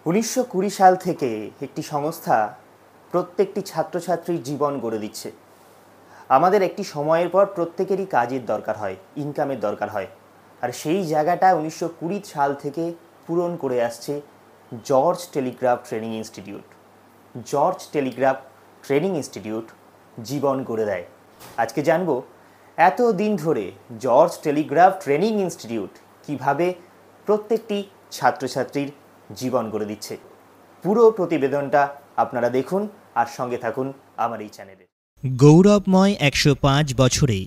1920 সাল থেকে একটি সংস্থা প্রত্যেকটি ছাত্রছাত্রীর জীবন গড়ে দিচ্ছে। আমাদের একটি সময়ের পর প্রত্যেকেরই কাজের দরকার হয়, ইনকামের দরকার হয়, আর সেই জায়গাটা 1920 সাল থেকে পূরণ করে আসছে George Telegraph training institute. George Telegraph training institute জীবন গড়ে দেয়। আজকে জানবো এত দিন ধরে জর্জ টেলিগ্রাফ ট্রেনিং ইনস্টিটিউট কিভাবে প্রত্যেকটি ছাত্রছাত্রীর জীবন গড়ে দিচ্ছে। পুরো প্রতিবেদনটা আপনারা দেখুন আর সঙ্গে থাকুন আমার এই চ্যানেলে। গৌরবময় 105 বছরে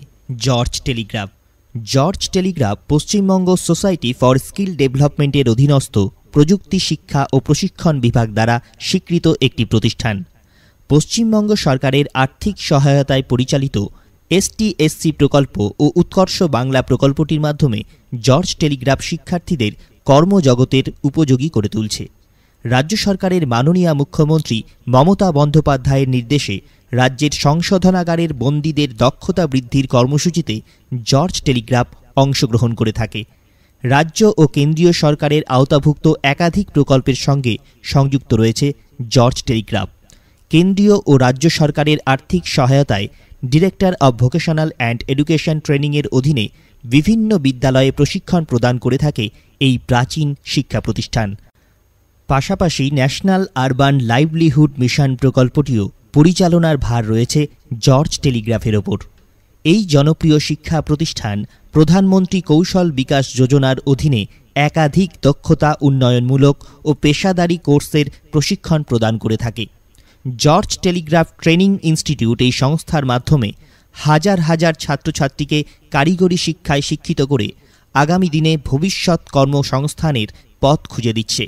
George Telegraph. George Telegraph Paschimbanga society for skill ডেভেলপমেন্টের অধীনস্থ প্রযুক্তি শিক্ষা ও প্রশিক্ষণ বিভাগ দ্বারা স্বীকৃত একটি প্রতিষ্ঠান। পশ্চিমবঙ্গ সরকারের আর্থিক সহায়তায় পরিচালিত STSC প্রকল্প ও উৎকর্ষ বাংলা প্রকল্পটির মাধ্যমে জর্জ টেলিগ্রাফ শিক্ষার্থীদের কর্মজগতের উপযোগী করে তুলছে। রাজ্য সরকারের মাননীয় মুখ্যমন্ত্রী মমতা বন্দ্যোপাধ্যায়ের নির্দেশে রাজ্যের সংশোধনাগারের বন্দীদের দক্ষতা বৃদ্ধির কর্মসূচিতে জর্জ টেলিগ্রাফ অংশগ্রহণ করে থাকে। রাজ্য ও কেন্দ্রীয় সরকারের আওতাভুক্ত একাধিক প্রকল্পের সঙ্গে সংযুক্ত রয়েছে জর্জ টেলিগ্রাফ। কেন্দ্রীয় ও রাজ্য সরকারের আর্থিক সহায়তায় director of vocational and education ট্রেনিংয়ের অধীনে বিভিন্ন বিদ্যালয়ে প্রশিক্ষণ প্রদান করে থাকে এই প্রাচীন শিক্ষা প্রতিষ্ঠান। পাশাপাশি ন্যাশনাল আরবান লাইভলিহুড মিশন প্রকল্পটিও পরিচালনার ভার রয়েছে জর্জ টেলিগ্রাফের ওপর। এই জনপ্রিয় শিক্ষা প্রতিষ্ঠান প্রধানমন্ত্রী কৌশল বিকাশ যোজনার অধীনে একাধিক দক্ষতা উন্নয়নমূলক ও পেশাদারী কোর্সের প্রশিক্ষণ প্রদান করে থাকে। জর্জ টেলিগ্রাফ ট্রেনিং ইনস্টিটিউট এই সংস্থার মাধ্যমে হাজার হাজার ছাত্রছাত্রীকে কারিগরি শিক্ষায় শিক্ষিত করে আগামী দিনে ভবিষ্যৎ কর্মসংস্থানের পথ খুঁজে দিচ্ছে।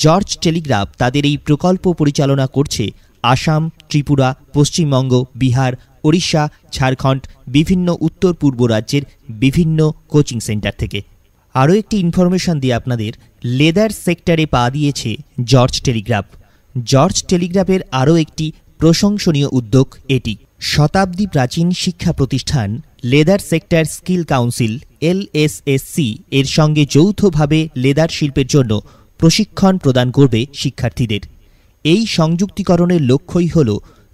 জর্জ টেলিগ্রাফ তাদের এই প্রকল্প পরিচালনা করছে আসাম, ত্রিপুরা, পশ্চিমবঙ্গ, বিহার, ওড়িশা, ঝাড়খণ্ড, বিভিন্ন উত্তর পূর্ব রাজ্যের বিভিন্ন কোচিং সেন্টার থেকে। আরও একটি ইনফরমেশন দিয়ে আপনাদের, লেদার সেক্টরে পা দিয়েছে জর্জ টেলিগ্রাফ। জর্জ টেলিগ্রাফের আরও একটি প্রশংসনীয় উদ্যোগ এটি। শতাব্দী প্রাচীন শিক্ষা প্রতিষ্ঠান leather sector skill council LSSC এর সঙ্গে যৌথভাবে লেদার শিল্পের জন্য প্রশিক্ষণ প্রদান করবে শিক্ষার্থীদের। এই সংযুক্তিকরণের লক্ষ্যই হল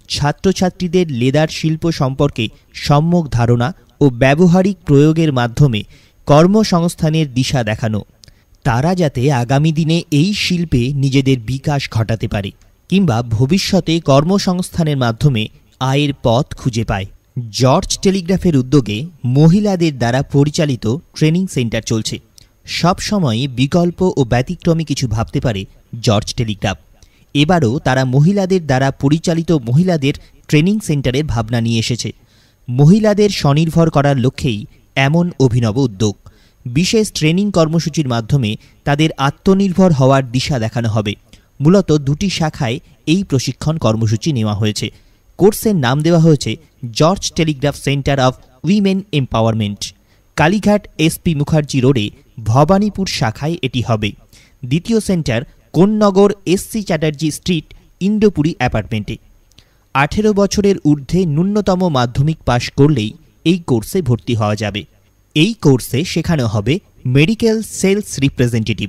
ছাত্রছাত্রীদের লেদার শিল্প সম্পর্কে সম্যক ধারণা ও ব্যবহারিক প্রয়োগের মাধ্যমে কর্মসংস্থানের দিশা দেখানো। তারা যাতে আগামী দিনে এই শিল্পে নিজেদের বিকাশ ঘটাতে পারে কিংবা ভবিষ্যতে কর্মসংস্থানের মাধ্যমে আয়ের পথ খুঁজে পায়। জর্জ টেলিগ্রাফের উদ্যোগে মহিলাদের দ্বারা পরিচালিত ট্রেনিং সেন্টার চলছে। সবসময় বিকল্প ও ব্যতিক্রমী কিছু ভাবতে পারে জর্জ টেলিগ্রাফ। এবারও তারা মহিলাদের দ্বারা পরিচালিত মহিলাদের ট্রেনিং সেন্টারের ভাবনা নিয়ে এসেছে। মহিলাদের স্বনির্ভর করার লক্ষ্যেই এমন অভিনব উদ্যোগ। বিশেষ ট্রেনিং কর্মসূচির মাধ্যমে তাদের আত্মনির্ভর হওয়ার দিশা দেখানো হবে। মূলত দুটি শাখায় এই প্রশিক্ষণ কর্মসূচি নেওয়া হয়েছে। কোর্সের নাম দেওয়া হয়েছে George Telegraph centre of women empowerment. Kalighat SP Mukherjee রোডে ভবানীপুর শাখায় এটি হবে। দ্বিতীয় centre Konnagar SC Chatterjee street Indrapuri অ্যাপার্টমেন্টে। 18 বছরের ঊর্ধ্বে ন্যূনতম মাধ্যমিক পাশ করলেই এই কোর্সে ভর্তি হওয়া যাবে। এই কোর্সে শেখানো হবে medical sales representative,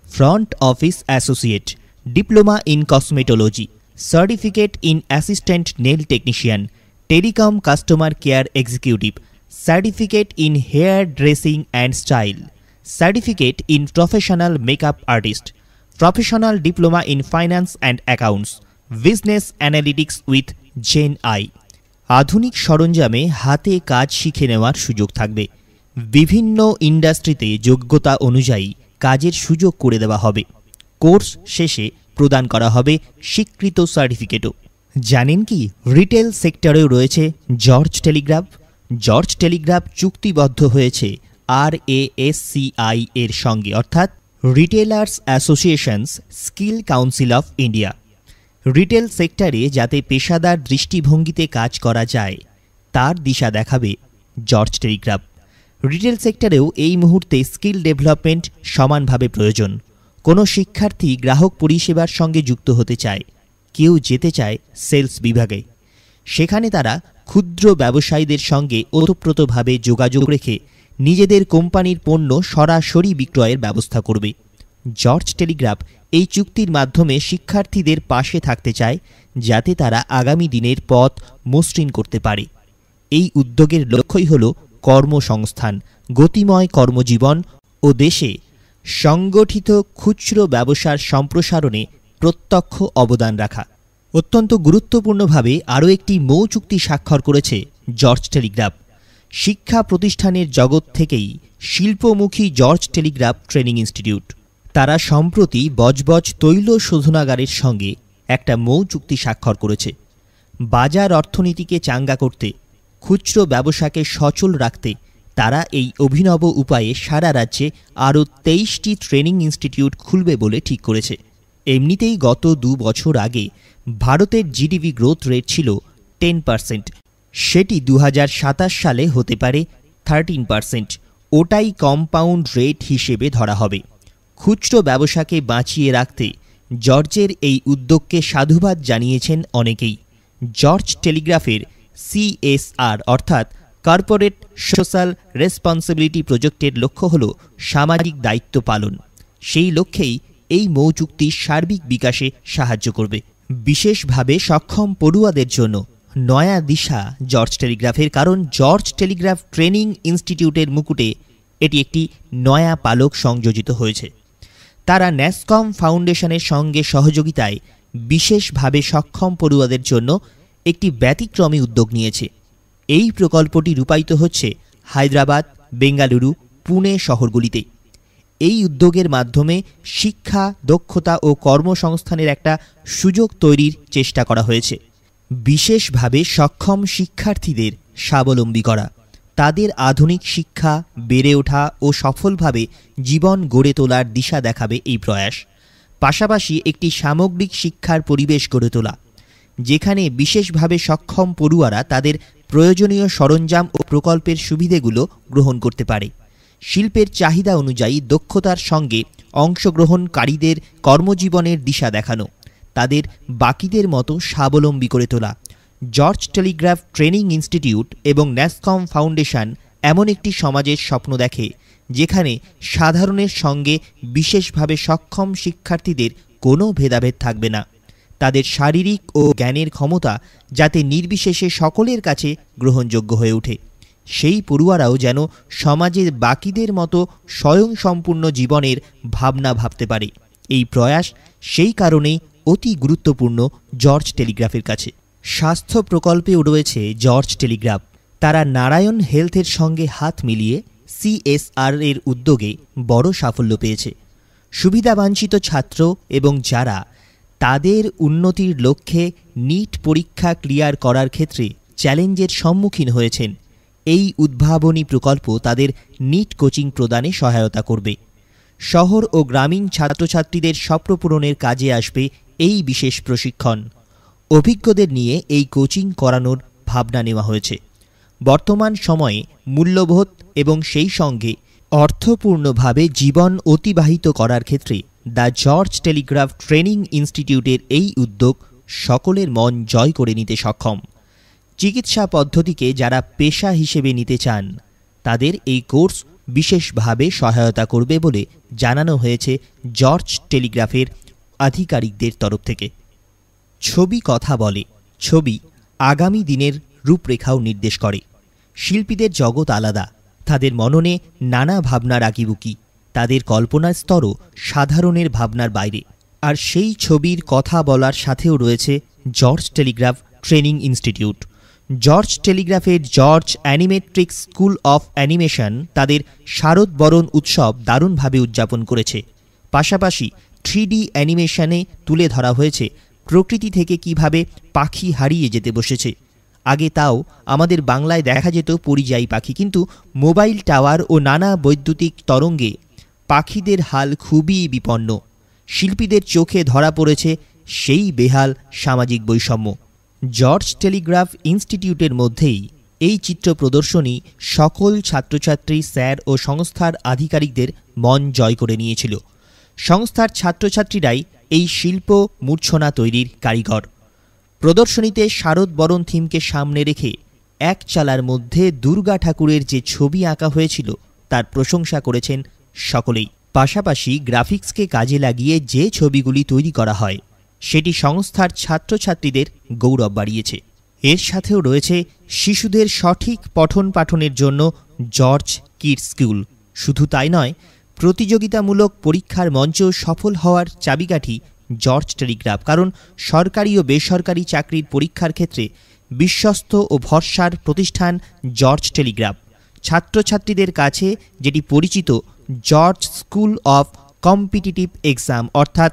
front office associate, diploma in cosmetology, certificate in assistant nail technician, telecom customer care executive, certificate in hair dressing and style, certificate in professional makeup artist, professional diploma in finance and accounts, business analytics with gen AI. আধুনিক সরঞ্জামে হাতে কাজ শিখে নেওয়ার সুযোগ থাকবে। বিভিন্ন ইন্ডাস্ট্রিতে যোগ্যতা অনুযায়ী কাজের সুযোগ করে দেওয়া হবে। কোর্স শেষে প্রদান করা হবে স্বীকৃত সার্টিফিকেটও। জানেন কি, রিটেল সেক্টরেও রয়েছে জর্জ টেলিগ্রাফ। জর্জ টেলিগ্রাফ চুক্তিবদ্ধ হয়েছে RASCI এর সঙ্গে, অর্থাৎ retailers associations skill council of India. Retail সেক্টরে যাতে পেশাদার দৃষ্টিভঙ্গিতে কাজ করা যায় তার দিশা দেখাবে জর্জ টেলিগ্রাফ। রিটেল সেক্টরেও এই মুহূর্তে স্কিল ডেভেলপমেন্ট সমানভাবে প্রয়োজন। কোনো শিক্ষার্থী গ্রাহক পরিষেবার সঙ্গে যুক্ত হতে চায়, কেউ যেতে চায় সেলস বিভাগে। সেখানে তারা ক্ষুদ্র ব্যবসায়ীদের সঙ্গে ওতপ্রোতভাবে যোগাযোগ রেখে নিজেদের কোম্পানির পণ্য সরাসরি বিক্রয়ের ব্যবস্থা করবে। জর্জ টেলিগ্রাফ এই চুক্তির মাধ্যমে শিক্ষার্থীদের পাশে থাকতে চায় যাতে তারা আগামী দিনের পথ মসৃণ করতে পারে। এই উদ্যোগের লক্ষ্যই হল কর্মসংস্থান, গতিময় কর্মজীবন ও দেশে সংগঠিত খুচরো ব্যবসার সম্প্রসারণে প্রত্যক্ষ অবদান রাখা। অত্যন্ত গুরুত্বপূর্ণভাবে আরও একটি মৌ চুক্তি স্বাক্ষর করেছে জর্জ টেলিগ্রাফ। শিক্ষা প্রতিষ্ঠানের জগৎ থেকেই শিল্পমুখী জর্জ টেলিগ্রাফ ট্রেনিং ইনস্টিটিউট। তারা সম্প্রতি বজবজ তৈল শোধনাগারের সঙ্গে একটা মৌ চুক্তি স্বাক্ষর করেছে। বাজার অর্থনীতিকে চাঙ্গা করতে, খুচরো ব্যবসাকে সচল রাখতে তারা এই অভিনব উপায়ে সারা রাজ্যে আরও 23টি ট্রেনিং ইনস্টিটিউট খুলবে বলে ঠিক করেছে। এমনিতেই গত 2 বছর আগে ভারতের জিডিপি গ্রোথ রেট ছিল 10%, সেটি 2027 সালে হতে পারে 13%। ওটাই কম্পাউন্ড রেট হিসেবে ধরা হবে। খুচরো ব্যবসাকে বাঁচিয়ে রাখতে জর্জের এই উদ্যোগকে সাধুবাদ জানিয়েছেন অনেকেই। জর্জ টেলিগ্রাফের CSR অর্থাৎ কর্পোরেট সোশ্যাল রেসপন্সিবিলিটি প্রজেক্টের লক্ষ্য হল সামাজিক দায়িত্ব পালন। সেই লক্ষ্যেই এই মৌ চুক্তি সার্বিক বিকাশে সাহায্য করবে। বিশেষভাবে সক্ষম পড়ুয়াদের জন্য নয়া দিশা জর্জ টেলিগ্রাফের, কারণ জর্জ টেলিগ্রাফ ট্রেনিং ইনস্টিটিউটের মুকুটে এটি একটি নয়া পালক সংযোজিত হয়েছে। তারা ন্যাসকম ফাউন্ডেশনের সঙ্গে সহযোগিতায় বিশেষভাবে সক্ষম পড়ুয়াদের জন্য একটি ব্যতিক্রমী উদ্যোগ নিয়েছে। এই প্রকল্পটি রূপায়িত হচ্ছে হায়দ্রাবাদ, বেঙ্গালুরু, পুনে শহরগুলিতে। এই উদ্যোগের মাধ্যমে শিক্ষা, দক্ষতা ও কর্মসংস্থানের একটা সুযোগ তৈরির চেষ্টা করা হয়েছে। বিশেষভাবে সক্ষম শিক্ষার্থীদের স্বাবলম্বী করা, তাদের আধুনিক শিক্ষা, বেড়ে ওঠা ও সফলভাবে জীবন গড়ে তোলার দিশা দেখাবে এই প্রয়াস। পাশাপাশি একটি সামগ্রিক শিক্ষার পরিবেশ গড়ে তোলা, যেখানে বিশেষভাবে সক্ষম পড়ুয়ারা তাদের প্রয়োজনীয় সরঞ্জাম ও প্রকল্পের সুবিধেগুলো গ্রহণ করতে পারে। শিল্পের চাহিদা অনুযায়ী দক্ষতার সঙ্গে অংশগ্রহণকারীদের কর্মজীবনের দিশা দেখানো, তাদের বাকিদের মতো স্বাবলম্বী করে তোলা। জর্জ টেলিগ্রাফ ট্রেনিং ইনস্টিটিউট এবং ন্যাসকম ফাউন্ডেশন এমন একটি সমাজের স্বপ্ন দেখে যেখানে সাধারণের সঙ্গে বিশেষভাবে সক্ষম শিক্ষার্থীদের কোনো ভেদাভেদ থাকবে না। তাদের শারীরিক ও জ্ঞানের ক্ষমতা যাতে নির্বিশেষে সকলের কাছে গ্রহণযোগ্য হয়ে ওঠে, সেই পড়ুয়ারাও যেন সমাজের বাকিদের মতো স্বয়ংসম্পূর্ণ জীবনের ভাবনা ভাবতে পারে। এই প্রয়াস সেই কারণেই অতি গুরুত্বপূর্ণ জর্জ টেলিগ্রাফের কাছে। স্বাস্থ্য প্রকল্পেও রয়েছে জর্জ টেলিগ্রাফ। তারা নারায়ণ হেলথের সঙ্গে হাত মিলিয়ে CSR এর উদ্যোগে বড় সাফল্য পেয়েছে। সুবিধাবঞ্চিত ছাত্র এবং যারা তাদের উন্নতির লক্ষ্যে নিট পরীক্ষা ক্লিয়ার করার ক্ষেত্রে চ্যালেঞ্জের সম্মুখীন হয়েছেন, এই উদ্ভাবনী প্রকল্প তাদের নিট কোচিং প্রদানে সহায়তা করবে। শহর ও গ্রামীণ ছাত্রছাত্রীদের স্বপ্ন পূরণের কাজে আসবে এই বিশেষ প্রশিক্ষণ। অভিজ্ঞদের নিয়ে এই কোচিং করানোর ভাবনা নেওয়া হয়েছে। বর্তমান সময়ে মূল্যবোধ এবং সেই সঙ্গে অর্থপূর্ণভাবে জীবন অতিবাহিত করার ক্ষেত্রে দ্য জর্জ টেলিগ্রাফ ট্রেনিং ইনস্টিটিউটের এই উদ্যোগ সকলের মন জয় করে নিতে সক্ষম। চিকিৎসা পদ্ধতিকে যারা পেশা হিসেবে নিতে চান তাদের এই কোর্স বিশেষভাবে সহায়তা করবে বলে জানানো হয়েছে জর্জ টেলিগ্রাফের আধিকারিকদের তরফ থেকে। ছবি কথা বলে, ছবি আগামী দিনের রূপরেখাও নির্দেশ করে। শিল্পীদের জগৎ আলাদা, তাদের মননে নানা ভাবনার আঁকিবুকি, তাদের কল্পনার স্তরও সাধারণের ভাবনার বাইরে। আর সেই ছবির কথা বলার সাথেও রয়েছে George Telegraph training institute. George টেলিগ্রাফের George Animatrix school of animation তাদের শারদ বরণ উৎসব দারুণভাবে উদযাপন করেছে। পাশাপাশি 3D অ্যানিমেশনে তুলে ধরা হয়েছে প্রকৃতি থেকে কিভাবে পাখি হারিয়ে যেতে বসেছে। আগে তাও আমাদের বাংলায় দেখা যেত পরিযায়ী পাখি, কিন্তু মোবাইল টাওয়ার ও নানা বৈদ্যুতিক তরঙ্গে পাখিদের হাল খুবই বিপন্ন। শিল্পীদের চোখে ধরা পড়েছে সেই বেহাল সামাজিক বৈষম্য। জর্জ টেলিগ্রাফ ইনস্টিটিউটের মধ্যেই এই চিত্র প্রদর্শনী সকল ছাত্রছাত্রী, স্যার ও সংস্থার আধিকারিকদের মন জয় করে নিয়েছিল। সংস্থার ছাত্রছাত্রীরাই এই শিল্প মূর্ছনা তৈরির কারিগর। প্রদর্শনীতে শারদ বরণ থিমকে সামনে রেখে এক চালার মধ্যে দুর্গা ঠাকুরের যে ছবি আঁকা হয়েছিল তার প্রশংসা করেছেন সকলেই। পাশাপাশি গ্রাফিক্সকে কাজে লাগিয়ে যে ছবিগুলি তৈরি করা হয় সেটি সংস্থার ছাত্রছাত্রীদের গৌরব বাড়িয়েছে। এর সাথেও রয়েছে শিশুদের সঠিক পঠন পাঠনের জন্য জর্জ কিডস স্কুল। শুধু তাই নয়, প্রতিযোগিতামূলক পরীক্ষার মঞ্চ সফল হওয়ার চাবিকাঠি জর্জ টেলিগ্রাফ, কারণ সরকারি ও বেসরকারি চাকরির পরীক্ষার ক্ষেত্রে বিশ্বস্ত ও ভরসার প্রতিষ্ঠান জর্জ টেলিগ্রাফ। ছাত্রছাত্রীদের কাছে যেটি পরিচিত George school of competitive exam অর্থাৎ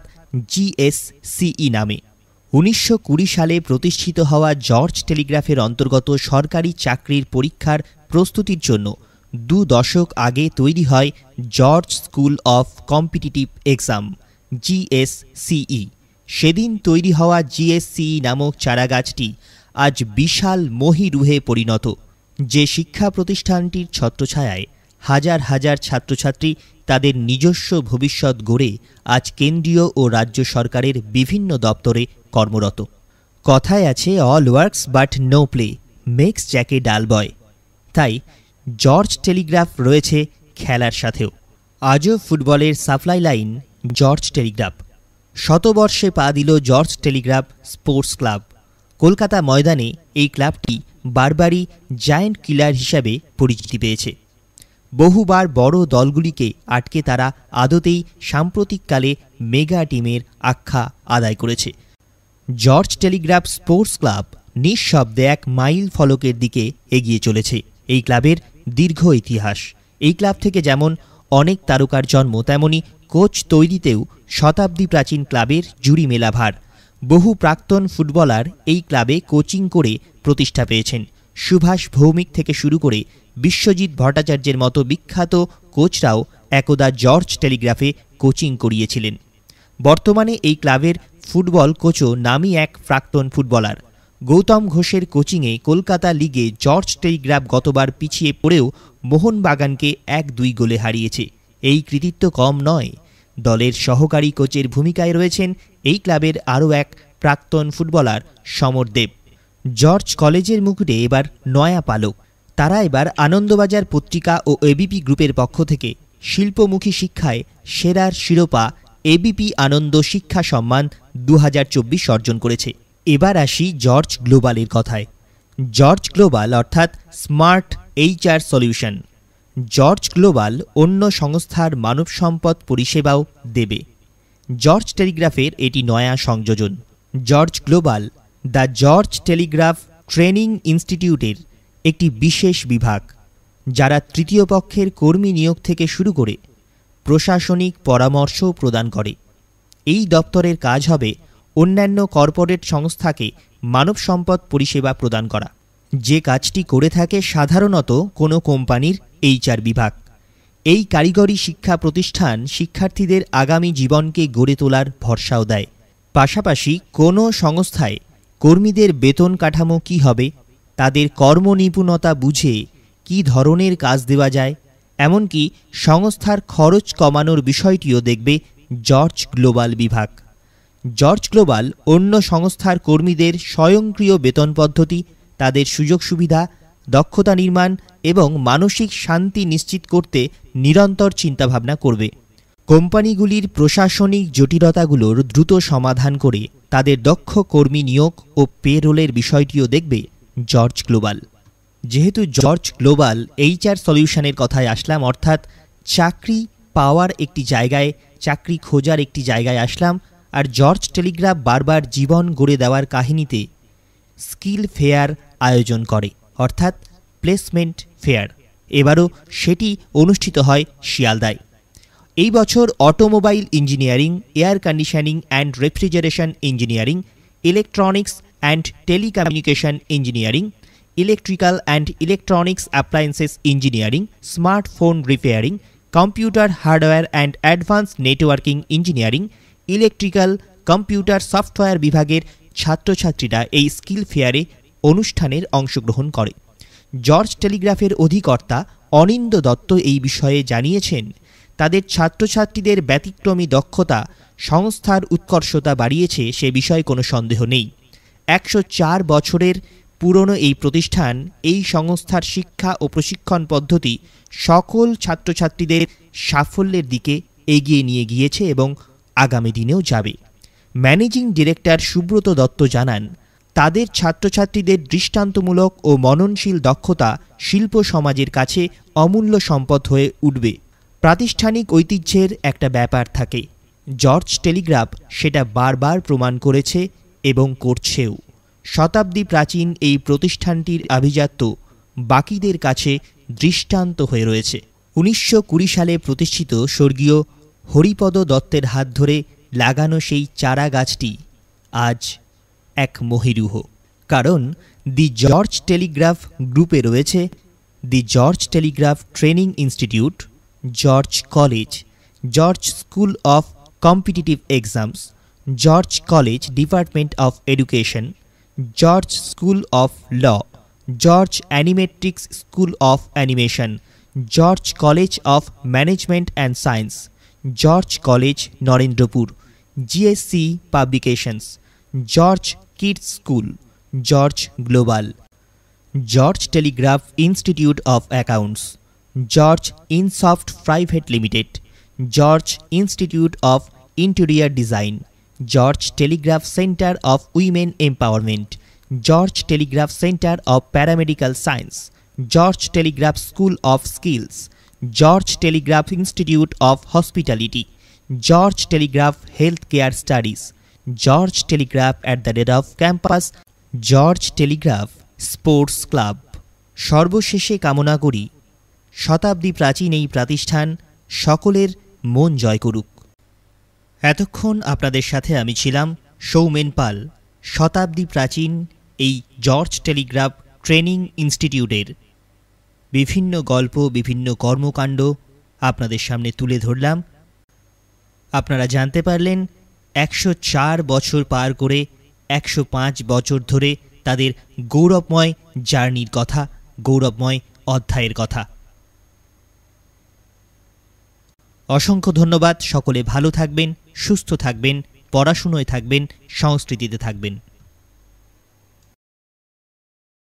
জিএসসিই নামে। 1920 সালে প্রতিষ্ঠিত হওয়া জর্জ টেলিগ্রাফের অন্তর্গত সরকারি চাকরির পরীক্ষার প্রস্তুতির জন্য 2 দশক আগে তৈরি হয় George school of competitive exam GSCE. সেদিন তৈরি হওয়া জিএসসিই নামক চারাগাছটি আজ বিশাল মহীরুহে পরিণত। যে শিক্ষা প্রতিষ্ঠানটির ছত্রছায়ায় হাজার হাজার ছাত্রছাত্রী তাদের নিজস্ব ভবিষ্যৎ গড়ে আজ কেন্দ্রীয় ও রাজ্য সরকারের বিভিন্ন দপ্তরে কর্মরত। কথায় আছে, all works but no play makes Jack a dull boy. তাই জর্জ টেলিগ্রাফ রয়েছে খেলার সাথেও। আজও ফুটবলের সাপ্লাই লাইন জর্জ টেলিগ্রাফ। শতবর্ষে পা দিল George Telegraph sports club. Kolkata ময়দানে এই ক্লাবটি বারবারই জায়ান্ট কিলার হিসাবে পরিচিতি পেয়েছে। বহুবার বড় দলগুলিকে আটকে তারা আদতেই সাম্প্রতিককালে মেগা টিমের আখ্যা আদায় করেছে। জর্জ টেলিগ্রাফ স্পোর্টস ক্লাব নিঃশব্দে এক মাইল ফলকের দিকে এগিয়ে চলেছে। এই ক্লাবের দীর্ঘ ইতিহাস। এই ক্লাব থেকে যেমন অনেক তারকার জন্ম, তেমনি কোচ তৈরিতেও শতাব্দী প্রাচীন ক্লাবের জুড়ি মেলা ভার। বহু প্রাক্তন ফুটবলার এই ক্লাবে কোচিং করে প্রতিষ্ঠা পেয়েছেন। সুভাষ ভৌমিক থেকে শুরু করে বিশ্বজিৎ ভট্টাচার্যের মতো বিখ্যাত কোচরাও একদা জর্জ টেলিগ্রাফে কোচিং করিয়েছিলেন। বর্তমানে এই ক্লাবের ফুটবল কোচও নামী এক প্রাক্তন ফুটবলার। গৌতম ঘোষের কোচিংয়ে কলকাতা লিগে জর্জ টেলিগ্রাফ গতবার পিছিয়ে পড়েও মোহনবাগানকে 1-2 গোলে হারিয়েছে। এই কৃতিত্ব কম নয়। দলের সহকারী কোচের ভূমিকায় রয়েছেন এই ক্লাবের আরও এক প্রাক্তন ফুটবলার সমর দেব। জর্জ কলেজের মুকুটে এবার নয়া পালক। তারা এবার আনন্দবাজার পত্রিকা ও এবিপি গ্রুপের পক্ষ থেকে শিল্পমুখী শিক্ষায় সেরার শিরোপা এবিপি আনন্দ শিক্ষা সম্মান 2024 অর্জন করেছে। এবার আসি জর্জ গ্লোবালের কথায়। জর্জ গ্লোবাল অর্থাৎ smart HR solution. George global অন্য সংস্থার মানব সম্পদ পরিষেবাও দেবে। জর্জ টেলিগ্রাফের এটি নয়া সংযোজন। George global the George Telegraph training ইনস্টিটিউটের একটি বিশেষ বিভাগ, যারা তৃতীয় পক্ষের কর্মী নিয়োগ থেকে শুরু করে প্রশাসনিক পরামর্শ প্রদান করে। এই দপ্তরের কাজ হবে অন্যান্য কর্পোরেট সংস্থাকে মানব সম্পদ পরিষেবা প্রদান করা, যে কাজটি করে থাকে সাধারণত কোনো কোম্পানির এইচআর বিভাগ। এই কারিগরি শিক্ষা প্রতিষ্ঠান শিক্ষার্থীদের আগামী জীবনকে গড়ে তোলার ভরসাও দেয়। পাশাপাশি কোনো সংস্থায় কর্মীদের বেতন কাঠামো কী হবে, তাদের কর্মনিপুণতা বুঝে কী ধরনের কাজ দেওয়া যায়, এমনকি সংস্থার খরচ কমানোর বিষয়টিও দেখবে জর্জ গ্লোবাল বিভাগ। জর্জ গ্লোবাল অন্য সংস্থার কর্মীদের স্বয়ংক্রিয় বেতন পদ্ধতি, তাদের সুযোগ সুবিধা, দক্ষতা নির্মাণ এবং মানসিক শান্তি নিশ্চিত করতে নিরন্তর চিন্তাভাবনা করবে। কোম্পানিগুলির প্রশাসনিক জটিলতাগুলোর দ্রুত সমাধান করে তাদের দক্ষ কর্মী নিয়োগ ও পেরোলের বিষয়টিও দেখবে জর্জ গ্লোবাল। যেহেতু জর্জ গ্লোবাল এইচআর সলিউশনের কথায় আসলাম, অর্থাৎ চাকরি পাওয়ার একটি জায়গায়, চাকরি খোঁজার একটি জায়গায় আসলাম, আর জর্জ টেলিগ্রাফ বারবার জীবন গড়ে দেওয়ার কাহিনীতে স্কিল ফেয়ার আয়োজন করে, অর্থাৎ প্লেসমেন্ট ফেয়ার। এবারও সেটি অনুষ্ঠিত হয় শিয়ালদায়। এই বছর automobile engineering, air conditioning and refrigeration engineering, electronics and telecommunication engineering, electrical and electronics appliances engineering, smartphone repairing, computer hardware and advance networking engineering, electrical computer software বিভাগের ছাত্রছাত্রীরা এই স্কিল ফেয়ারে অনুষ্ঠানের অংশগ্রহণ করে। জর্জ টেলিগ্রাফের অধিকর্তা অনিন্দ দত্ত এই বিষয়ে জানিয়েছেন, তাদের ছাত্রছাত্রীদের ব্যতিক্রমী দক্ষতা সংস্থার উৎকর্ষতা বাড়িয়েছে, সে বিষয়ে কোনো সন্দেহ নেই। 104 বছরের পুরনো এই প্রতিষ্ঠান, এই সংস্থার শিক্ষা ও প্রশিক্ষণ পদ্ধতি সকল ছাত্রছাত্রীদের সাফল্যের দিকে এগিয়ে নিয়ে গিয়েছে এবং আগামী দিনেও যাবে। ম্যানেজিং ডিরেক্টর সুব্রত দত্ত জানান, তাদের ছাত্রছাত্রীদের দৃষ্টান্তমূলক ও মননশীল দক্ষতা শিল্প সমাজের কাছে অমূল্য সম্পদ হয়ে উঠবে। প্রাতিষ্ঠানিক ঐতিহ্যের একটা ব্যাপার থাকে, জর্জ টেলিগ্রাফ সেটা বারবার প্রমাণ করেছে এবং করছেও। শতাব্দী প্রাচীন এই প্রতিষ্ঠানটির আভিজাত্য বাকিদের কাছে দৃষ্টান্ত হয়ে রয়েছে। 1920 সালে প্রতিষ্ঠিত স্বর্গীয় হরিপদ দত্তের হাত ধরে লাগানো সেই চারা গাছটি আজ এক মহিরুহ। কারণ দি জর্জ টেলিগ্রাফ গ্রুপে রয়েছে the George Telegraph training institute, George college, George school of competitive exams, George college department of education, George school of law, George Animatrix school of animation, George college of management and science, George college Narendrapur, GSC publications, George kids school, George global, George Telegraph institute of accounts, George Insoft private limited, George institute of interior design, George Telegraph centre of women empowerment, George Telegraph centre of paramedical science, George Telegraph school of skills, George Telegraph institute of hospitality, George Telegraph health care studies, George Telegraph at the red of campus, George Telegraph sports club. সর্বশেষে কামনা করি শতাব্দী প্রাচীন এই প্রতিষ্ঠান সকলের মন জয় করুক। এতক্ষণ আপনাদের সাথে আমি ছিলাম সৌমেন পাল। শতাব্দী প্রাচীন এই জর্জ টেলিগ্রাফ ট্রেনিং ইনস্টিটিউটের বিভিন্ন গল্প, বিভিন্ন কর্মকাণ্ড আপনাদের সামনে তুলে ধরলাম। আপনারা জানতে পারলেন 104 বছর পার করে 105 বছর ধরে তাদের গৌরবময় জার্নির কথা, গৌরবময় অধ্যায়ের কথা। অসংখ্য ধন্যবাদ। সকলে ভালো থাকবেন, সুস্থ থাকবেন, পড়াশুনোয় থাকবেন, সংস্কৃতিতে থাকবেন।